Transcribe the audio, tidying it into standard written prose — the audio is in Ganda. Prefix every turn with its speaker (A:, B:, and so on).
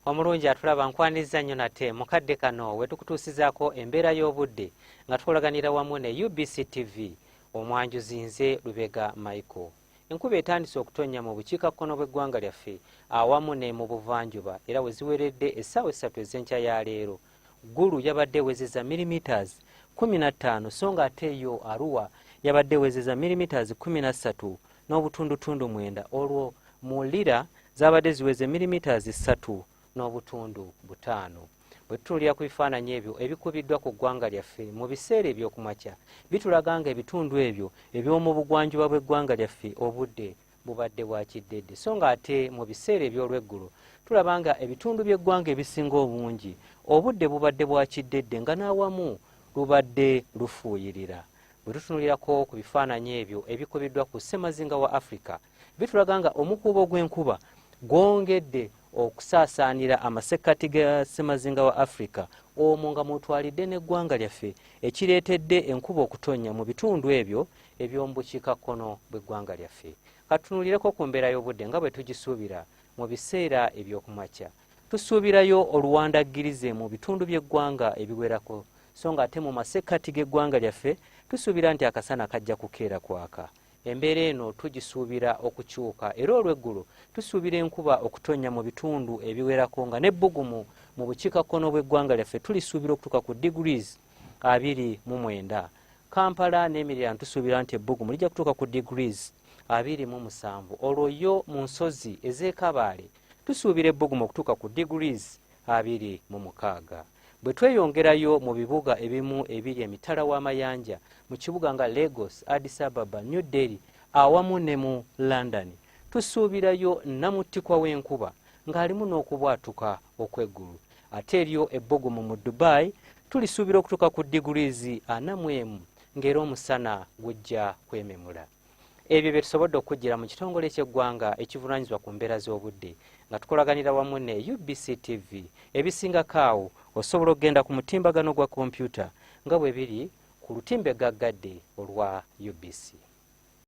A: omulungi atulaba nkwaniza nnyo nate mukadde kano wetukutuusizaako embeera y'obudde nga tukolaganira wamu ne UBC TV omwanjuzi nze Lubega Michael. Enkuba etandise okutonnya mu bukiikakkono bw'eggwanga lyaffe awamu ne mu buvanjuba era we ziweredde essaawa 3 ez'enkya ya leero. Ggulu yabadde ewezeza millimeters 15 so nga ate yo Arua yabadde ewezeza millimeters 13 n'obutundutundu 9 olwo mu Lira zabadde ziweze millimeters 3 n'obutundu 5. Bwe tutuulira ku bifaananyi ebyo ebikubiddwa ku ggwanga lyaffe mu biseera eby'okumakya bitulaga nga ebitundu ebyo eby'omu bugwanjuba bw'eggwanga lyaffe obudde bubadde bwa kiddedde so nga ate mu biseera eby'olweggulo tulaba nga ebitundu by'eggwanga ebisinga obungi obudde bubadde bwa kiddedde nga n'awamu lubadde lufuuyirira. Bwe tutunulirako ku bifaananyi ebyo ebikubiddwa ku ssemazinga wa Africa bitulaga nga omukuubo gw'enkuba gwongedde okusaasaanira amasekkati ga ssemazinga wa Africa omwo nga mutwalidde n'eggwanga lyaffe ekireetedde enkuba okutonnya mu bitundu ebyo eby'omu bukiikakkono bw'eggwanga lyaffe. Katunulireko ku mbeera y'obudde nga bwe tugisuubira mu biseera eby'okumakya. Tusuubirayo oluwandaggirize mu bitundu by'eggwanga ebiwerako so nga ate mu masekkati g'eggwanga lyaffe tusuubira nti akasana kajja kukeera kwaka. Embeera eno tugisuubira okukyuka era olw'eggulu tusuubira enkuba okutonnya mu bitundu ebiwerako nga n'ebbugumu mu bukiikakkono bw'eggwanga lyaffe tulisuubira okutuuka ku degrees 29. Kampala n'emiriraano tusuubira nti ebbugumu lijja kutuuka ku degrees 27. Olwo yo mu nsozi ez'e tusuubira ebbugumu okutuuka ku degrees 26. Bwe tweyongerayo mu bibuga ebimu ebiri emitala w'amayanja mu kibuga nga Lagos, Addis Ababa, New Delhi awamu ne mu London tusuubirayo namuttikwa w'enkuba ng'alimu n'okubwatuka okw'eggulu. Ate eryo ebbugumu mu Dubai tulisuubira okutuuka ku degrees 41 ng'era omusana gujja kwememula. Ebyo bye tusobodde okujjira mu kitongole ky'eggwanga ekivunaanyizibwa ku mbeera z'obudde nga tukolaganira wamu ne UBC TV. Ebisingako awo osobola okugenda ku mutimbagano gwa kompyuta nga bwe biri ku lutimbe gaggadde olwa UBC.